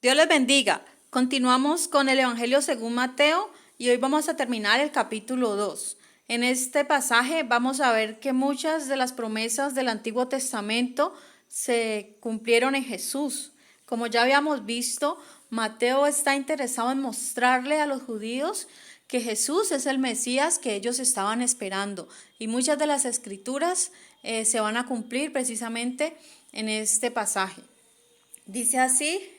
Dios les bendiga. Continuamos con el Evangelio según Mateo y hoy vamos a terminar el capítulo 2. En este pasaje vamos a ver que muchas de las promesas del Antiguo Testamento se cumplieron en Jesús. Como ya habíamos visto, Mateo está interesado en mostrarle a los judíos que Jesús es el Mesías que ellos estaban esperando. Y muchas de las escrituras se van a cumplir precisamente en este pasaje. Dice así,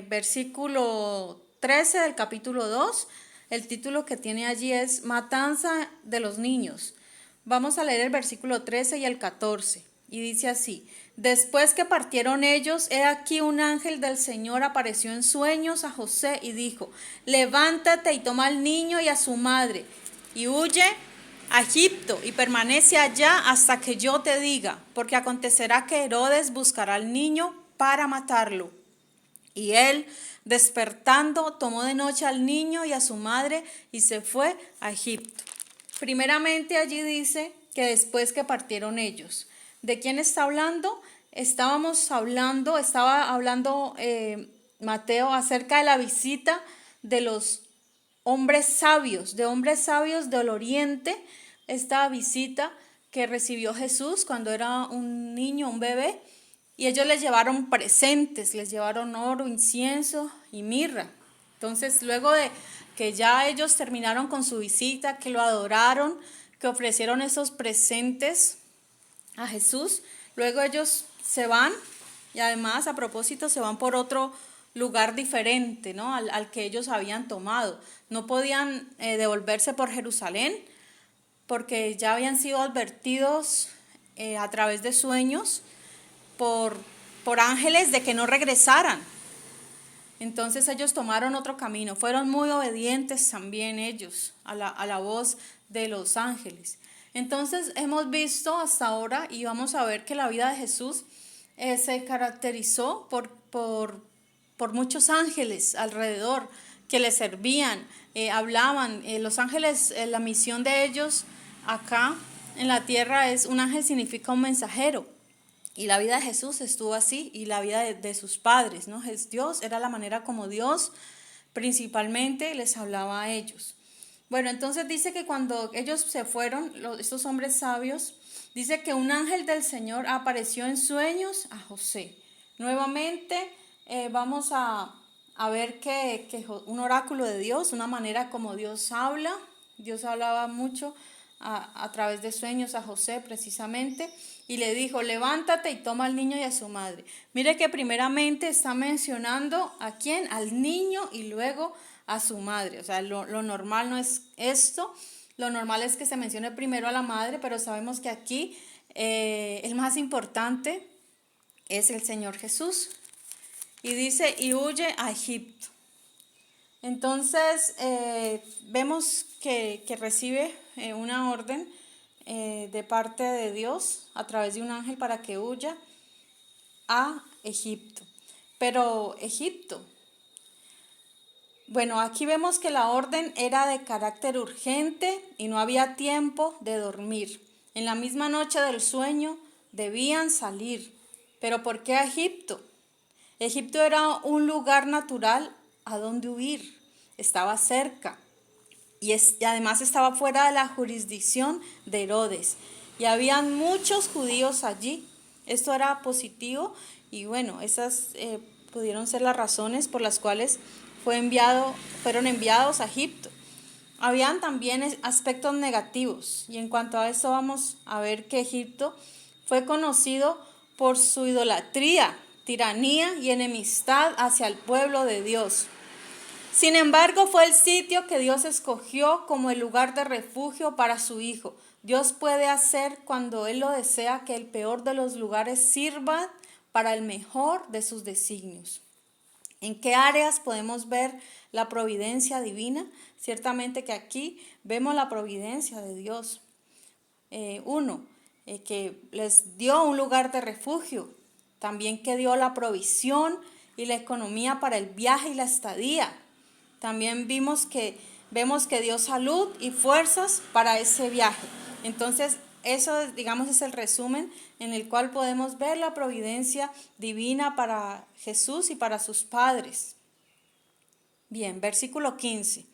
versículo 13 del capítulo 2, el título que tiene allí es Matanza de los niños. Vamos a leer el versículo 13 y el 14, y dice así: Después que partieron ellos, he aquí un ángel del Señor apareció en sueños a José y dijo: Levántate y toma al niño y a su madre, y huye a Egipto y permanece allá hasta que yo te diga, porque acontecerá que Herodes buscará al niño para matarlo. Y él, despertando, tomó de noche al niño y a su madre y se fue a Egipto. Primeramente allí dice que después que partieron ellos. ¿De quién está hablando? Estaba hablando Mateo acerca de la visita de los hombres sabios del oriente, esta visita que recibió Jesús cuando era un niño, un bebé, y ellos les llevaron presentes, les llevaron oro, incienso y mirra. Entonces, luego de que ya ellos terminaron con su visita, que lo adoraron, que ofrecieron esos presentes a Jesús, luego ellos se van y además a propósito se van por otro lugar diferente, ¿no? al que ellos habían tomado. No podían devolverse por Jerusalén porque ya habían sido advertidos a través de sueños por ángeles de que no regresaran. Entonces ellos tomaron otro camino, fueron muy obedientes también ellos a la voz de los ángeles. Entonces hemos visto hasta ahora y vamos a ver que la vida de Jesús se caracterizó por muchos ángeles alrededor que le servían, hablaban. Los ángeles, la misión de ellos acá en la tierra es, un ángel significa un mensajero. Y la vida de Jesús estuvo así, y la vida de sus padres, ¿no? Dios era la manera como Dios principalmente les hablaba a ellos. Bueno, entonces dice que cuando ellos se fueron, estos hombres sabios, dice que un ángel del Señor apareció en sueños a José. Nuevamente vamos a ver que un oráculo de Dios, una manera como Dios habla. Dios hablaba mucho a través de sueños a José precisamente, y le dijo: levántate y toma al niño y a su madre. Mire que primeramente está mencionando ¿a quién? Al niño y luego a su madre. O sea, lo normal no es esto, lo normal es que se mencione primero a la madre, pero sabemos que aquí el más importante es el Señor Jesús. Y dice: y huye a Egipto. Entonces vemos que recibe una orden de parte de Dios a través de un ángel para que huya a Egipto. Pero Egipto, bueno, aquí vemos que la orden era de carácter urgente y no había tiempo de dormir. En la misma noche del sueño debían salir. ¿Pero por qué a Egipto? Egipto era un lugar natural a donde huir, estaba cerca y además estaba fuera de la jurisdicción de Herodes, y habían muchos judíos allí. Esto era positivo, y bueno, esas pudieron ser las razones por las cuales fueron enviados a Egipto. Habían también aspectos negativos, y en cuanto a esto vamos a ver que Egipto fue conocido por su idolatría, tiranía y enemistad hacia el pueblo de Dios. Sin embargo, fue el sitio que Dios escogió como el lugar de refugio para su Hijo. Dios puede hacer, cuando Él lo desea, que el peor de los lugares sirva para el mejor de sus designios. ¿En qué áreas podemos ver la providencia divina? Ciertamente que aquí vemos la providencia de Dios. Que les dio un lugar de refugio. También que dio la provisión y la economía para el viaje y la estadía. También vemos que dio salud y fuerzas para ese viaje. Entonces, eso, digamos, es el resumen en el cual podemos ver la providencia divina para Jesús y para sus padres. Bien, versículo 15.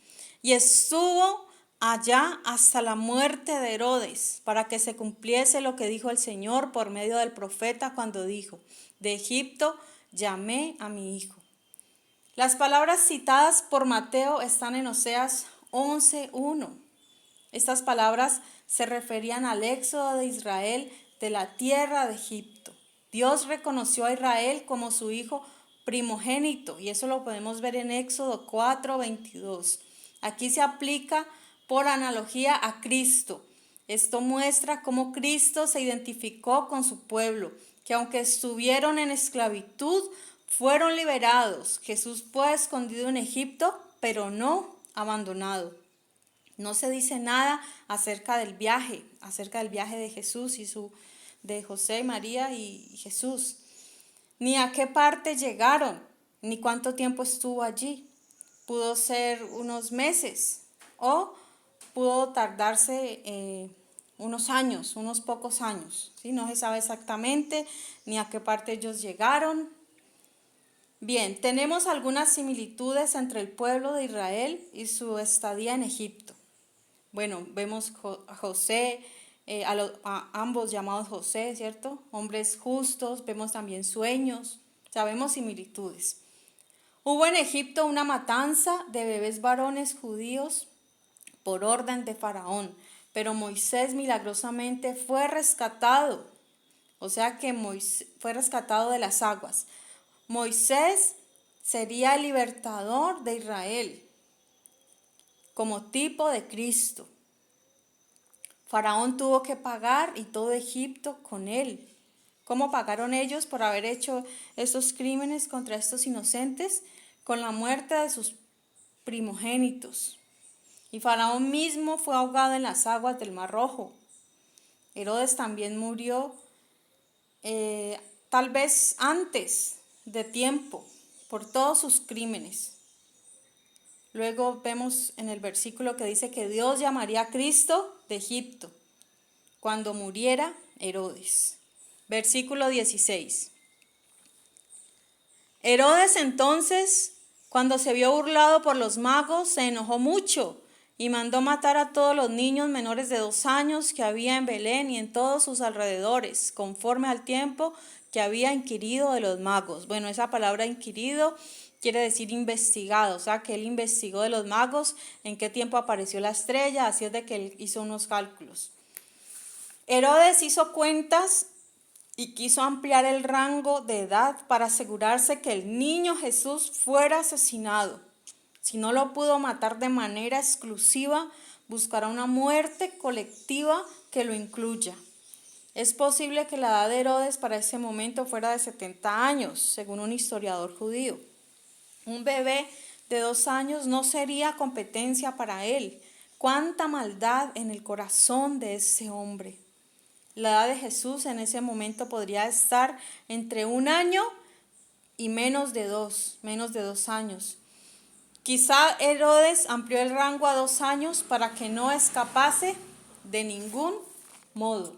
Y estuvo allá hasta la muerte de Herodes, para que se cumpliese lo que dijo el Señor por medio del profeta cuando dijo: de Egipto llamé a mi hijo. Las palabras citadas por Mateo están en Oseas 11:1. Estas palabras se referían al éxodo de Israel de la tierra de Egipto. Dios reconoció a Israel como su hijo primogénito, y eso lo podemos ver en Éxodo 4:22. Aquí se aplica por analogía a Cristo. Esto muestra cómo Cristo se identificó con su pueblo, que aunque estuvieron en esclavitud, fueron liberados. Jesús fue escondido en Egipto, pero no abandonado. No se dice nada acerca del viaje de Jesús de José, María y Jesús, ni a qué parte llegaron, ni cuánto tiempo estuvo allí. Pudo ser unos meses o pudo tardarse unos años, unos pocos años, ¿sí? No se sabe exactamente ni a qué parte ellos llegaron. Bien, tenemos algunas similitudes entre el pueblo de Israel y su estadía en Egipto. Bueno, vemos a José, a ambos llamados José, ¿cierto? Hombres justos, vemos también sueños, sabemos similitudes. Hubo en Egipto una matanza de bebés varones judíos por orden de Faraón, pero Moisés milagrosamente fue rescatado, o sea que Moisés fue rescatado de las aguas. Moisés sería el libertador de Israel, como tipo de Cristo. Faraón tuvo que pagar y todo Egipto con él. ¿Cómo pagaron ellos por haber hecho estos crímenes contra estos inocentes? Con la muerte de sus primogénitos. Y Faraón mismo fue ahogado en las aguas del Mar Rojo. Herodes también murió tal vez antes de tiempo por todos sus crímenes. Luego vemos en el versículo que dice que Dios llamaría a Cristo de Egipto cuando muriera Herodes. Versículo 16. Herodes entonces, cuando se vio burlado por los magos, se enojó mucho y mandó matar a todos los niños menores de 2 años que había en Belén y en todos sus alrededores, conforme al tiempo que había inquirido de los magos. Bueno, esa palabra inquirido quiere decir investigado, o sea que él investigó de los magos en qué tiempo apareció la estrella, así es de que él hizo unos cálculos. Herodes hizo cuentas y quiso ampliar el rango de edad para asegurarse que el niño Jesús fuera asesinado. Si no lo pudo matar de manera exclusiva, buscará una muerte colectiva que lo incluya. Es posible que la edad de Herodes para ese momento fuera de 70 años, según un historiador judío. Un bebé de 2 años no sería competencia para él. ¡Cuánta maldad en el corazón de ese hombre! La edad de Jesús en ese momento podría estar entre 1 año y menos de 2 años. Quizá Herodes amplió el rango a 2 años para que no escapase de ningún modo.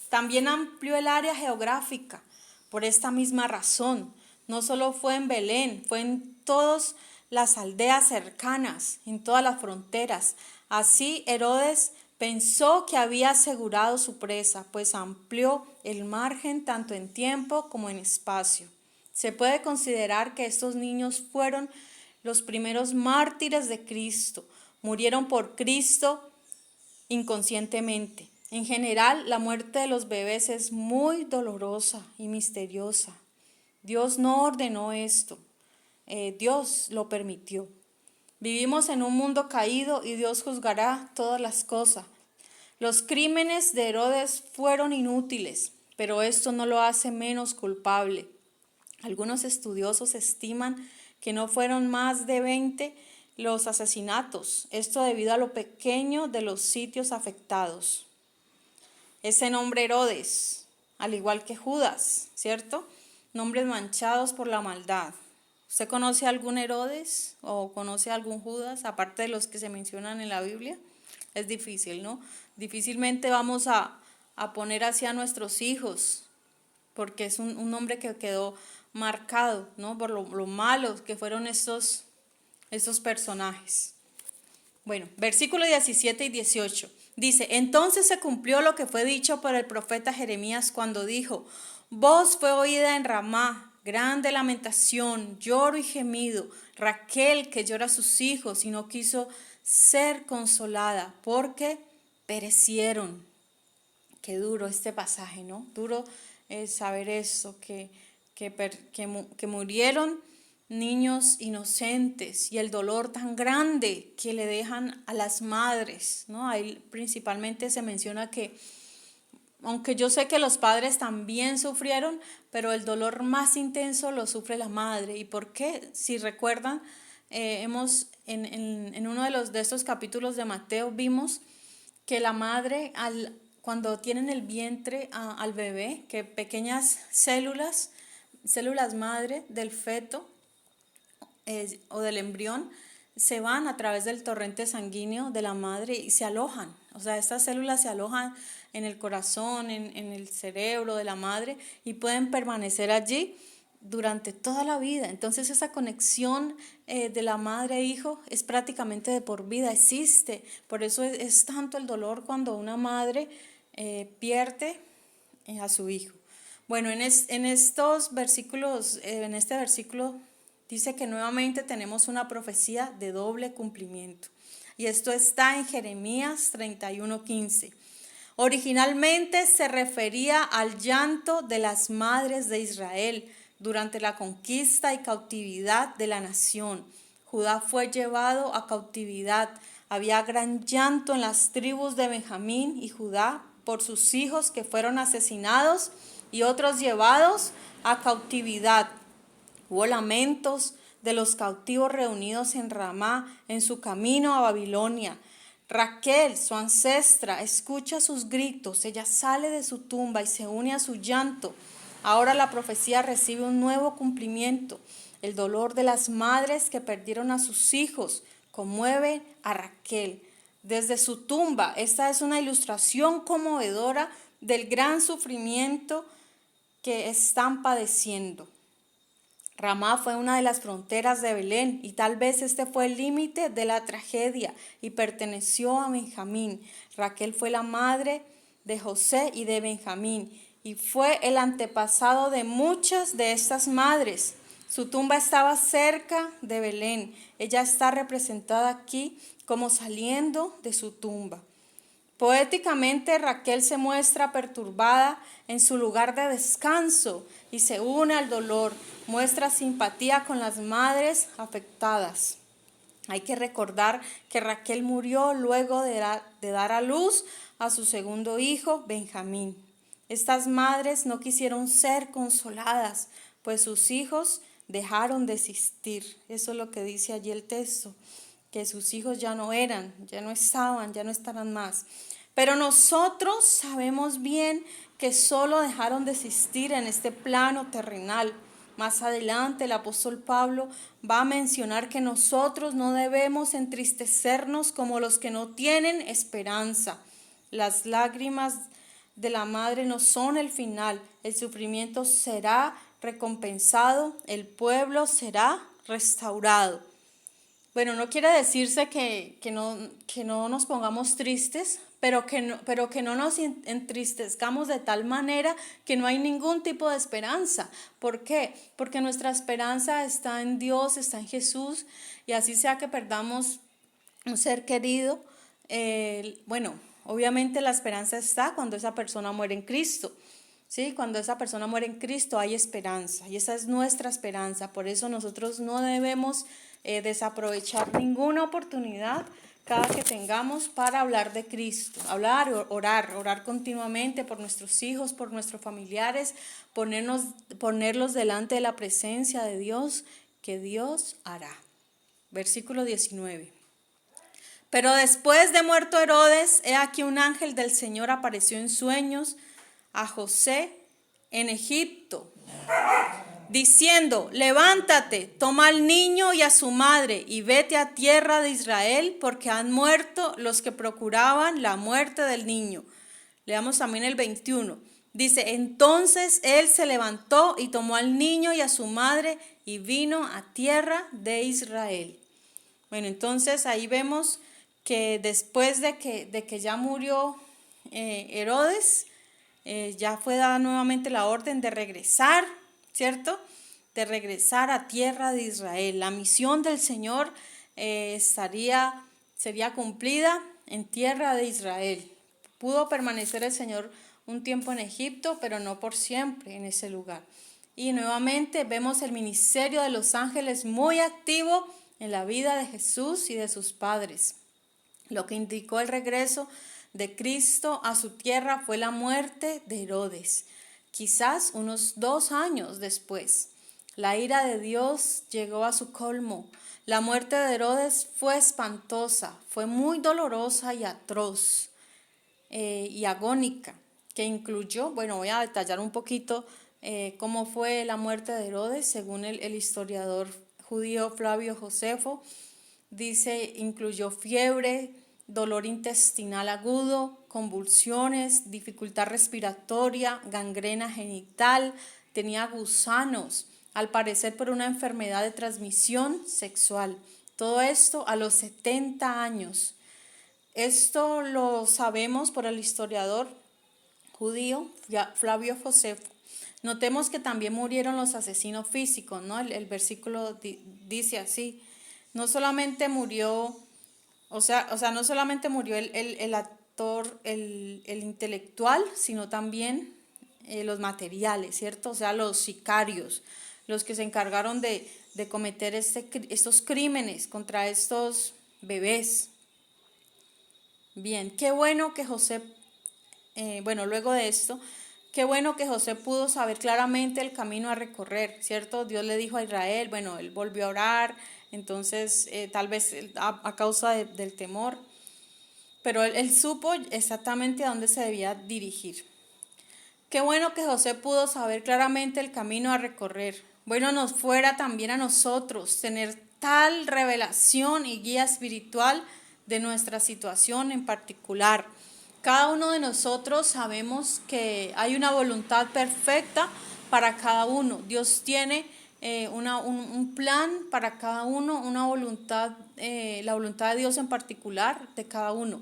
También amplió el área geográfica por esta misma razón. No solo fue en Belén, fue en todas las aldeas cercanas, en todas las fronteras. Así Herodes pensó que había asegurado su presa, pues amplió el margen tanto en tiempo como en espacio. Se puede considerar que estos niños fueron los primeros mártires de Cristo. Murieron por Cristo inconscientemente. En general, la muerte de los bebés es muy dolorosa y misteriosa. Dios no ordenó esto, Dios lo permitió. Vivimos en un mundo caído y Dios juzgará todas las cosas. Los crímenes de Herodes fueron inútiles, pero esto no lo hace menos culpable. Algunos estudiosos estiman que no fueron más de 20 los asesinatos, esto debido a lo pequeño de los sitios afectados. Ese nombre Herodes, al igual que Judas, ¿cierto? Nombres manchados por la maldad. ¿Usted conoce algún Herodes o conoce algún Judas, aparte de los que se mencionan en la Biblia? Es difícil, ¿no? Difícilmente vamos a poner así a nuestros hijos, porque es un nombre que quedó marcado, ¿no? Por lo malos que fueron estos estos personajes. Bueno, versículos 17 y 18. Dice, entonces se cumplió lo que fue dicho por el profeta Jeremías cuando dijo, voz fue oída en Ramá, grande lamentación, lloro y gemido, Raquel que llora a sus hijos y no quiso ser consolada porque perecieron. Qué duro este pasaje, ¿no? Duro saber eso, que murieron niños inocentes y el dolor tan grande que le dejan a las madres, ¿no? Ahí principalmente se menciona que, aunque yo sé que los padres también sufrieron, pero el dolor más intenso lo sufre la madre. ¿Y por qué? Si recuerdan, hemos en uno de estos capítulos de Mateo vimos que la madre cuando tienen el vientre al bebé, que pequeñas células madre del feto o del embrión, se van a través del torrente sanguíneo de la madre y se alojan. O sea, estas células se alojan en el corazón, en el cerebro de la madre y pueden permanecer allí durante toda la vida. Entonces esa conexión de la madre e hijo es prácticamente de por vida, existe. Por eso es tanto el dolor cuando una madre pierde a su hijo. Bueno, en estos versículos, en este versículo dice que nuevamente tenemos una profecía de doble cumplimiento. Y esto está en Jeremías 31:15. Originalmente se refería al llanto de las madres de Israel durante la conquista y cautividad de la nación. Judá fue llevado a cautividad. Había gran llanto en las tribus de Benjamín y Judá por sus hijos que fueron asesinados y otros llevados a cautividad. Hubo lamentos de los cautivos reunidos en Ramá en su camino a Babilonia. Raquel, su ancestra, escucha sus gritos, ella sale de su tumba y se une a su llanto. Ahora la profecía recibe un nuevo cumplimiento. El dolor de las madres que perdieron a sus hijos conmueve a Raquel. Desde su tumba, esta es una ilustración conmovedora del gran sufrimiento que están padeciendo. Ramá fue una de las fronteras de Belén y tal vez este fue el límite de la tragedia y perteneció a Benjamín. Raquel fue la madre de José y de Benjamín y fue el antepasado de muchas de estas madres. Su tumba estaba cerca de Belén. Ella está representada aquí como saliendo de su tumba. Poéticamente, Raquel se muestra perturbada en su lugar de descanso y se une al dolor, muestra simpatía con las madres afectadas. Hay que recordar que Raquel murió luego de dar a luz a su segundo hijo, Benjamín. Estas madres no quisieron ser consoladas, pues sus hijos dejaron de existir. Eso es lo que dice allí el texto, que sus hijos ya no estarán más. Pero nosotros sabemos bien que solo dejaron de existir en este plano terrenal. Más adelante el apóstol Pablo va a mencionar que nosotros no debemos entristecernos como los que no tienen esperanza. Las lágrimas de la madre no son el final. El sufrimiento será recompensado, el pueblo será restaurado. Bueno, no quiere decirse que no nos pongamos tristes, pero que no nos entristezcamos de tal manera que no hay ningún tipo de esperanza. ¿Por qué? Porque nuestra esperanza está en Dios, está en Jesús, y así sea que perdamos un ser querido, obviamente la esperanza está cuando esa persona muere en Cristo. ¿Sí? Cuando esa persona muere en Cristo hay esperanza y esa es nuestra esperanza. Por eso nosotros no debemos desaprovechar ninguna oportunidad cada que tengamos para hablar de Cristo, orar continuamente por nuestros hijos, por nuestros familiares, ponerlos delante de la presencia de Dios, que Dios hará. Versículo 19. Pero después de muerto Herodes, he aquí un ángel del Señor apareció en sueños a José en Egipto, diciendo, levántate, toma al niño y a su madre y vete a tierra de Israel, porque han muerto los que procuraban la muerte del niño. Leamos también el 21. Dice, entonces él se levantó y tomó al niño y a su madre y vino a tierra de Israel. Bueno, entonces ahí vemos que después de que ya murió Herodes, ya fue dada nuevamente la orden de regresar, ¿cierto? De regresar a tierra de Israel. La misión del Señor sería cumplida en tierra de Israel. Pudo permanecer el Señor un tiempo en Egipto, pero no por siempre en ese lugar. Y nuevamente vemos el ministerio de los ángeles muy activo en la vida de Jesús y de sus padres. Lo que indicó el regreso de Cristo a su tierra fue la muerte de Herodes, quizás unos 2 años después. La ira de Dios llegó a su colmo. La muerte de Herodes fue espantosa, fue muy dolorosa y atroz y agónica, que incluyó, bueno, voy a detallar un poquito cómo fue la muerte de Herodes, según el historiador judío Flavio Josefo. Dice, incluyó fiebre, dolor intestinal agudo, convulsiones, dificultad respiratoria, gangrena genital, tenía gusanos, al parecer por una enfermedad de transmisión sexual. Todo esto a los 70 años. Esto lo sabemos por el historiador judío Flavio Josefo. Notemos que también murieron los asesinos físicos, ¿no? El versículo dice así. No solamente murió, no solamente murió el actor, el intelectual, sino también los materiales, ¿cierto? O sea, los sicarios, los que se encargaron de cometer estos crímenes contra estos bebés. Bien, qué bueno que José, luego de esto, qué bueno que José pudo saber claramente el camino a recorrer, ¿cierto? Dios le dijo a Israel, bueno, él volvió a orar, entonces tal vez a causa del temor, pero él supo exactamente a dónde se debía dirigir. Qué bueno que José pudo saber claramente el camino a recorrer. Bueno, nos fuera también a nosotros tener tal revelación y guía espiritual de nuestra situación en particular. Cada uno de nosotros sabemos que hay una voluntad perfecta para cada uno. Dios tiene un plan para cada uno, una voluntad, la voluntad de Dios en particular de cada uno.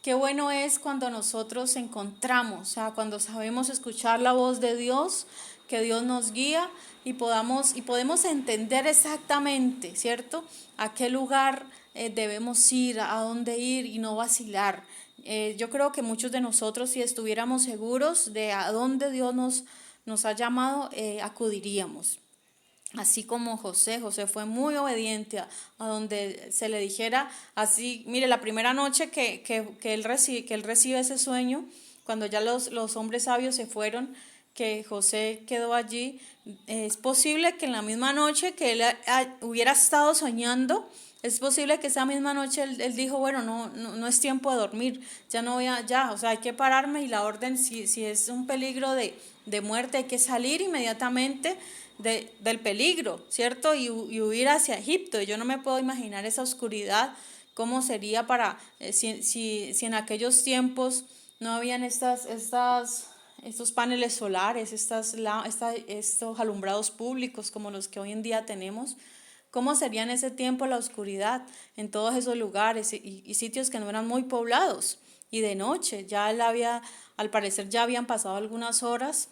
Qué bueno es cuando nosotros encontramos, o sea, cuando sabemos escuchar la voz de Dios, que Dios nos guía y podemos entender exactamente, ¿cierto? A qué lugar debemos ir, a dónde ir y no vacilar. Yo creo que muchos de nosotros, si estuviéramos seguros de a dónde Dios nos ha llamado, acudiríamos. Así como José fue muy obediente a donde se le dijera así. Mire, la primera noche que él recibe ese sueño, cuando ya los hombres sabios se fueron, que José quedó allí, es posible que en la misma noche que él hubiera estado soñando, es posible que esa misma noche él dijo, bueno, no es tiempo de dormir, ya no voy o sea, hay que pararme y la orden, si es un peligro de muerte, hay que salir inmediatamente del peligro, ¿cierto? Y huir hacia Egipto. Yo no me puedo imaginar esa oscuridad, cómo sería si en aquellos tiempos no habían estos paneles solares, estos alumbrados públicos como los que hoy en día tenemos. ¿Cómo sería en ese tiempo la oscuridad en todos esos lugares y sitios que no eran muy poblados? Y de noche, al parecer ya habían pasado algunas horas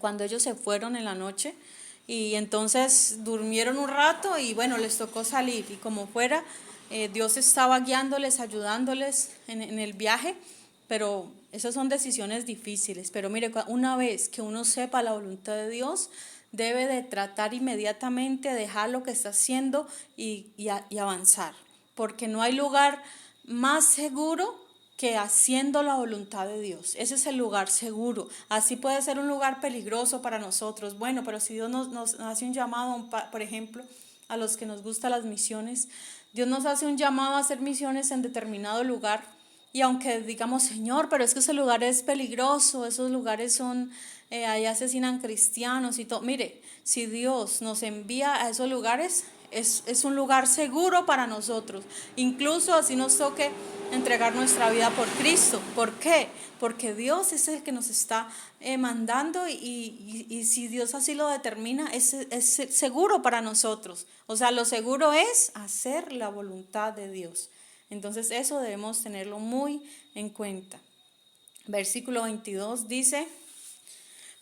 cuando ellos se fueron en la noche y entonces durmieron un rato y bueno, les tocó salir y como fuera, Dios estaba guiándoles, ayudándoles en el viaje, pero esas son decisiones difíciles. Pero mire, una vez que uno sepa la voluntad de Dios, debe de tratar inmediatamente de dejar lo que está haciendo y avanzar, porque no hay lugar más seguro que haciendo la voluntad de Dios. Ese es el lugar seguro. Así puede ser un lugar peligroso para nosotros. Bueno, pero si Dios nos hace un llamado, por ejemplo, a los que nos gustan las misiones, Dios nos hace un llamado a hacer misiones en determinado lugar. Y aunque digamos, Señor, pero es que ese lugar es peligroso, esos lugares ahí asesinan cristianos y todo. Mire, si Dios nos envía a esos lugares, es un lugar seguro para nosotros. Incluso así nos toque entregar nuestra vida por Cristo. ¿Por qué? Porque Dios es el que nos está mandando y si Dios así lo determina, es seguro para nosotros. O sea, lo seguro es hacer la voluntad de Dios. Entonces eso debemos tenerlo muy en cuenta. Versículo 22 dice: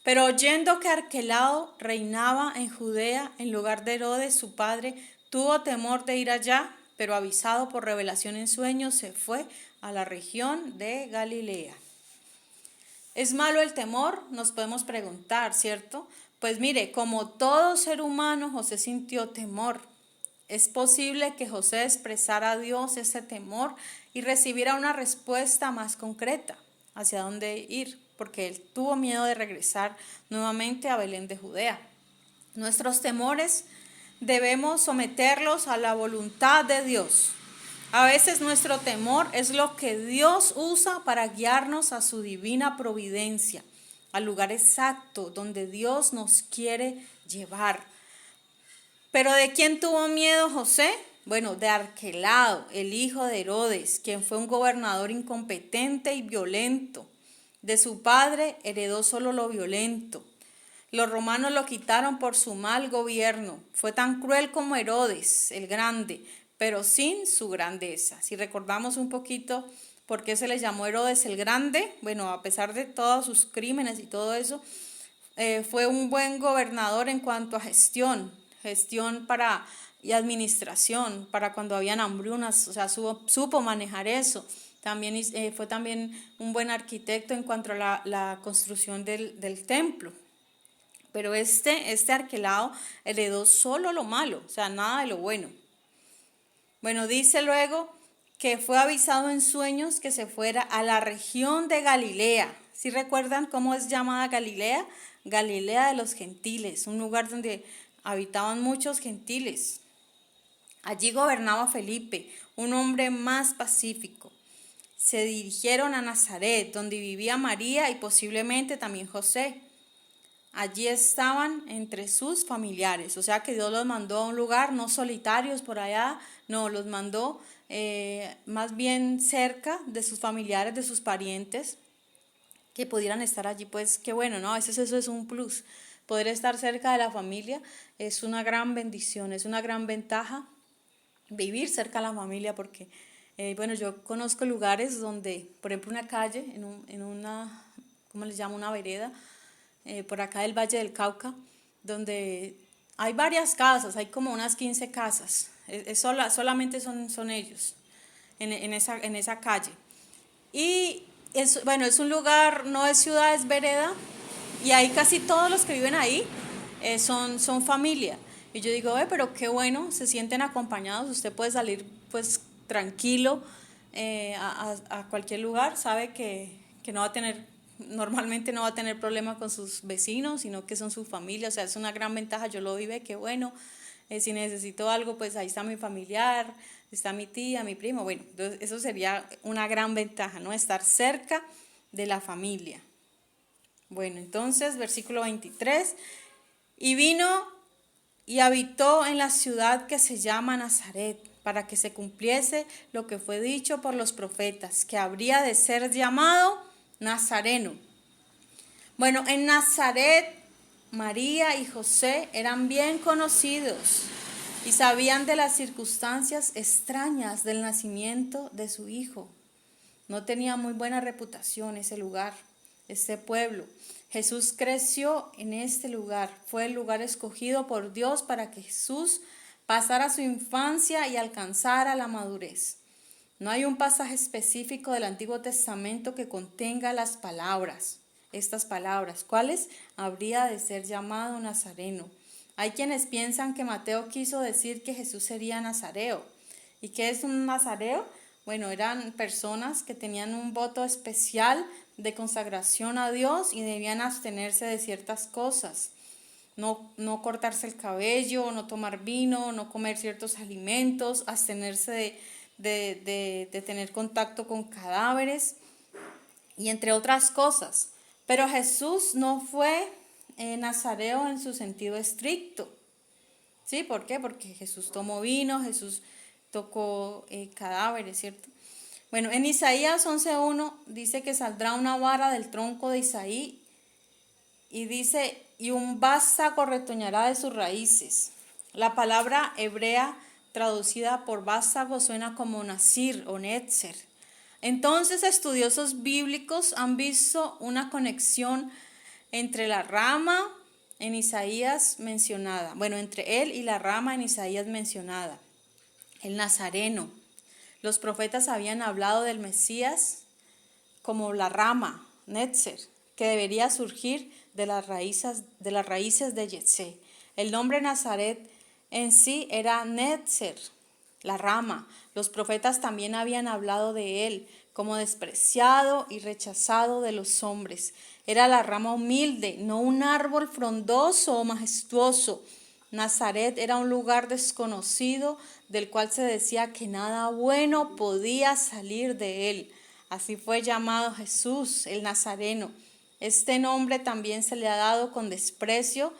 pero oyendo que Arquelao reinaba en Judea en lugar de Herodes su padre, tuvo temor de ir allá, pero avisado por revelación en sueños, se fue a la región de Galilea. ¿Es malo el temor? Nos podemos preguntar, ¿cierto? Pues mire, como todo ser humano, José sintió temor. Es posible que José expresara a Dios ese temor y recibiera una respuesta más concreta hacia dónde ir, porque él tuvo miedo de regresar nuevamente a Belén de Judea. Nuestros temores debemos someterlos a la voluntad de Dios. A veces nuestro temor es lo que Dios usa para guiarnos a su divina providencia, al lugar exacto donde Dios nos quiere llevar. ¿Pero de quién tuvo miedo José? Bueno, de Arquelao, el hijo de Herodes, quien fue un gobernador incompetente y violento. De su padre heredó solo lo violento. Los romanos lo quitaron por su mal gobierno. Fue tan cruel como Herodes, el grande, pero sin su grandeza. Si recordamos un poquito por qué se le llamó Herodes el Grande, bueno, a pesar de todos sus crímenes y todo eso, fue un buen gobernador en cuanto a gestión y administración, para cuando habían hambrunas, o sea, supo manejar eso. También fue también un buen arquitecto en cuanto a la construcción del templo. Pero este Arquelao heredó solo lo malo, o sea, nada de lo bueno. Bueno, dice luego que fue avisado en sueños que se fuera a la región de Galilea. ¿Sí recuerdan cómo es llamada Galilea? Galilea de los gentiles, un lugar donde habitaban muchos gentiles. Allí gobernaba Felipe, un hombre más pacífico. Se dirigieron a Nazaret, donde vivía María y posiblemente también José. Allí estaban entre sus familiares, o sea que Dios los mandó a un lugar no solitarios por allá, no, los mandó más bien cerca de sus familiares, de sus parientes, que pudieran estar allí. Pues qué bueno, ¿no? A veces eso es un plus. Poder estar cerca de la familia es una gran bendición, es una gran ventaja vivir cerca de la familia, porque bueno, yo conozco lugares donde, por ejemplo, una calle, en una, ¿cómo les llamo? Una vereda, por acá del Valle del Cauca, donde hay varias casas, hay como unas 15 casas, solamente son ellos en esa calle. Y bueno, es un lugar, no es ciudad, es vereda, y ahí casi todos los que viven ahí son familia. Y yo digo, pero qué bueno, se sienten acompañados, usted puede salir pues tranquilo a cualquier lugar, sabe que no va a tener, normalmente no va a tener problema con sus vecinos, sino que son su familia, o sea, es una gran ventaja, yo lo vive, qué bueno. Si necesito algo, pues ahí está mi familiar, está mi tía, mi primo. Bueno, entonces eso sería una gran ventaja, ¿no? Estar cerca de la familia. Bueno, entonces, versículo 23. Y vino y habitó en la ciudad que se llama Nazaret, para que se cumpliese lo que fue dicho por los profetas, que habría de ser llamado Nazareno. Bueno, en Nazaret María y José eran bien conocidos y sabían de las circunstancias extrañas del nacimiento de su hijo. No tenía muy buena reputación ese lugar, este pueblo. Jesús creció en este lugar, fue el lugar escogido por Dios para que Jesús pasara su infancia y alcanzara la madurez. No hay un pasaje específico del Antiguo Testamento que contenga estas palabras, ¿cuáles? Habría de ser llamado Nazareno. Hay quienes piensan que Mateo quiso decir que Jesús sería nazareo. ¿Y qué es un nazareo? Bueno, eran personas que tenían un voto especial de consagración a Dios y debían abstenerse de ciertas cosas. No cortarse el cabello, no tomar vino, no comer ciertos alimentos, abstenerse de tener contacto con cadáveres y entre otras cosas. Pero Jesús no fue nazareo en su sentido estricto. ¿Sí? ¿Por qué? Porque Jesús tomó vino, Jesús tocó cadáveres, ¿cierto? Bueno, en Isaías 11:1 dice que saldrá una vara del tronco de Isaí y dice, y un vástago retoñará de sus raíces. La palabra hebrea traducida por vástago suena como nasir o netzer. Entonces, estudiosos bíblicos han visto una conexión entre la rama en Isaías mencionada, bueno, entre él y la rama en Isaías mencionada, el Nazareno. Los profetas habían hablado del Mesías como la rama, Netzer, que debería surgir de las raíces de Yetsé. El nombre Nazaret en sí era Netzer, la rama. Los profetas también habían hablado de él como despreciado y rechazado de los hombres. Era la rama humilde, no un árbol frondoso o majestuoso. Nazaret era un lugar desconocido del cual se decía que nada bueno podía salir de él. Así fue llamado Jesús, el Nazareno. Este nombre también se le ha dado con desprecio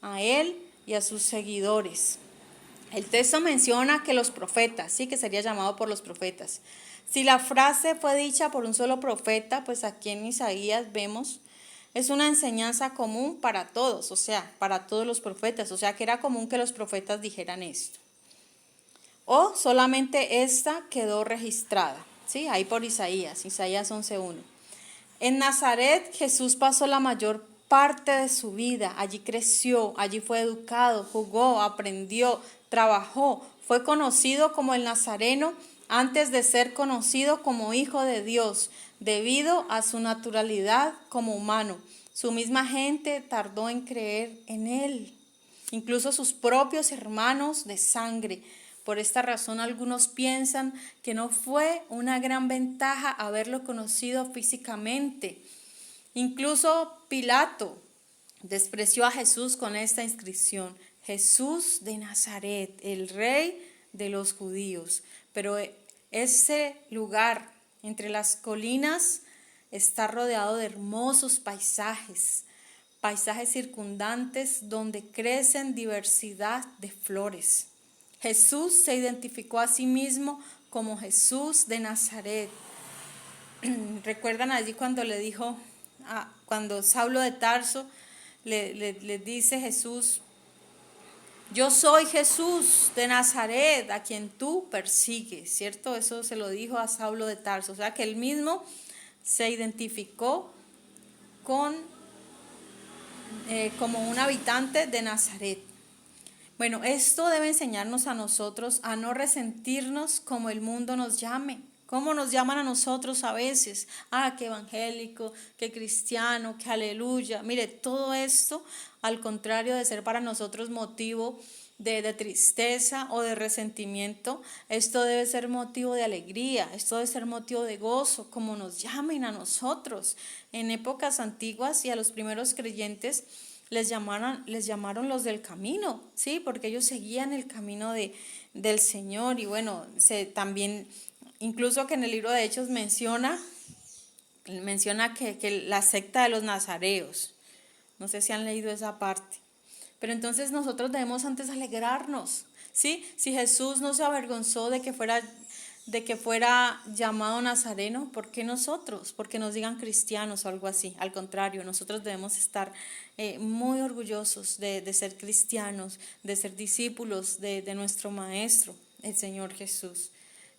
a él y a sus seguidores. El texto menciona que los profetas, sí, que sería llamado por los profetas. Si la frase fue dicha por un solo profeta, pues aquí en Isaías vemos, es una enseñanza común para todos, o sea, para todos los profetas, o sea, que era común que los profetas dijeran esto. O solamente esta quedó registrada, sí, ahí por Isaías 11:1. En Nazaret Jesús pasó la mayor parte de su vida. Allí creció, allí fue educado, jugó, aprendió, trabajó. Fue conocido como el Nazareno antes de ser conocido como Hijo de Dios, debido a su naturalidad como humano. Su misma gente tardó en creer en él, incluso sus propios hermanos de sangre. Por esta razón algunos piensan que no fue una gran ventaja haberlo conocido físicamente. Incluso Pilato despreció a Jesús con esta inscripción: Jesús de Nazaret, el rey de los judíos. Pero ese lugar entre las colinas está rodeado de hermosos paisajes circundantes donde crecen diversidad de flores. Jesús se identificó a sí mismo como Jesús de Nazaret. ¿Recuerdan allí cuando le dijo, cuando Saulo de Tarso le dice Jesús, yo soy Jesús de Nazaret, a quien tú persigues, ¿cierto? Eso se lo dijo a Saulo de Tarso, o sea que él mismo se identificó como un habitante de Nazaret. Bueno, esto debe enseñarnos a nosotros a no resentirnos como el mundo nos llame. ¿Cómo nos llaman a nosotros a veces? Qué evangélico, qué cristiano, qué aleluya. Mire, todo esto, al contrario de ser para nosotros motivo de tristeza o de resentimiento, esto debe ser motivo de alegría, esto debe ser motivo de gozo, como nos llamen a nosotros. En épocas antiguas y a los primeros creyentes, les llamaron los del camino, ¿sí? Porque ellos seguían el camino del Señor. Y bueno, también, incluso que en el libro de Hechos menciona que la secta de los nazareos, no sé si han leído esa parte, pero entonces nosotros debemos antes alegrarnos, ¿sí? Si Jesús no se avergonzó de que fuera llamado nazareno, ¿por qué nosotros? Porque nos digan cristianos o algo así. Al contrario, nosotros debemos estar muy orgullosos de ser cristianos, de ser discípulos de nuestro Maestro, el Señor Jesús.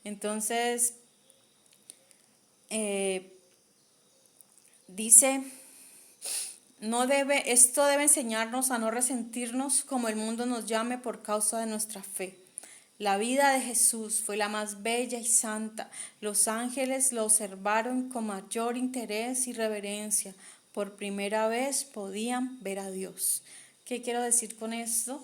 Entonces, dice, esto debe enseñarnos a no resentirnos como el mundo nos llame por causa de nuestra fe. La vida de Jesús fue la más bella y santa. Los ángeles lo observaron con mayor interés y reverencia. Por primera vez podían ver a Dios. ¿Qué quiero decir con esto?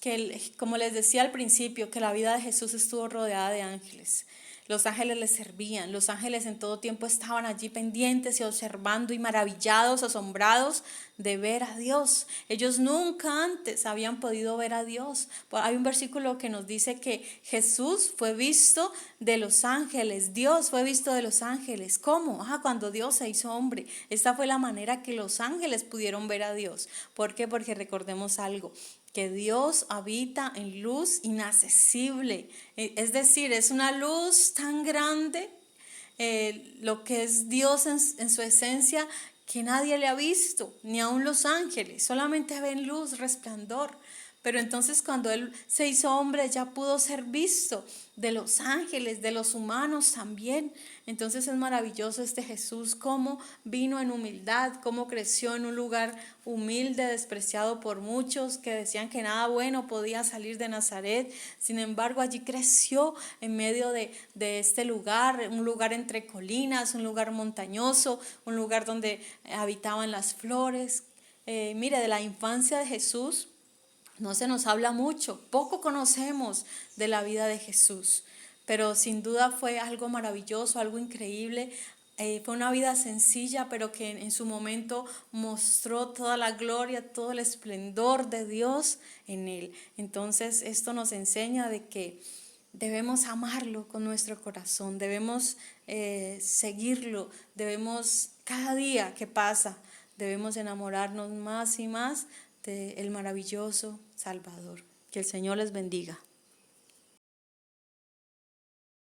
Que, como les decía al principio, que la vida de Jesús estuvo rodeada de ángeles. Los ángeles le servían, los ángeles en todo tiempo estaban allí pendientes y observando y maravillados, asombrados de ver a Dios. Ellos nunca antes habían podido ver a Dios. Hay un versículo que nos dice que Jesús fue visto de los ángeles, Dios fue visto de los ángeles. ¿Cómo? Cuando Dios se hizo hombre. Esta fue la manera que los ángeles pudieron ver a Dios. ¿Por qué? Porque recordemos algo, que Dios habita en luz inaccesible, es decir, es una luz tan grande, lo que es Dios en su esencia, que nadie le ha visto, ni aun los ángeles, solamente ven luz, resplandor. Pero entonces cuando Él se hizo hombre ya pudo ser visto de los ángeles, de los humanos también. Entonces es maravilloso este Jesús, cómo vino en humildad, cómo creció en un lugar humilde, despreciado por muchos que decían que nada bueno podía salir de Nazaret. Sin embargo, allí creció en medio de este lugar, un lugar entre colinas, un lugar montañoso, un lugar donde habitaban las flores. Mire, de la infancia de Jesús no se nos habla mucho, poco conocemos de la vida de Jesús, pero sin duda fue algo maravilloso, algo increíble. Fue una vida sencilla, pero que en su momento mostró toda la gloria, todo el esplendor de Dios en él. Entonces esto nos enseña de que debemos amarlo con nuestro corazón, debemos seguirlo, debemos cada día que pasa, debemos enamorarnos más y más del maravilloso Salvador. Que el Señor les bendiga.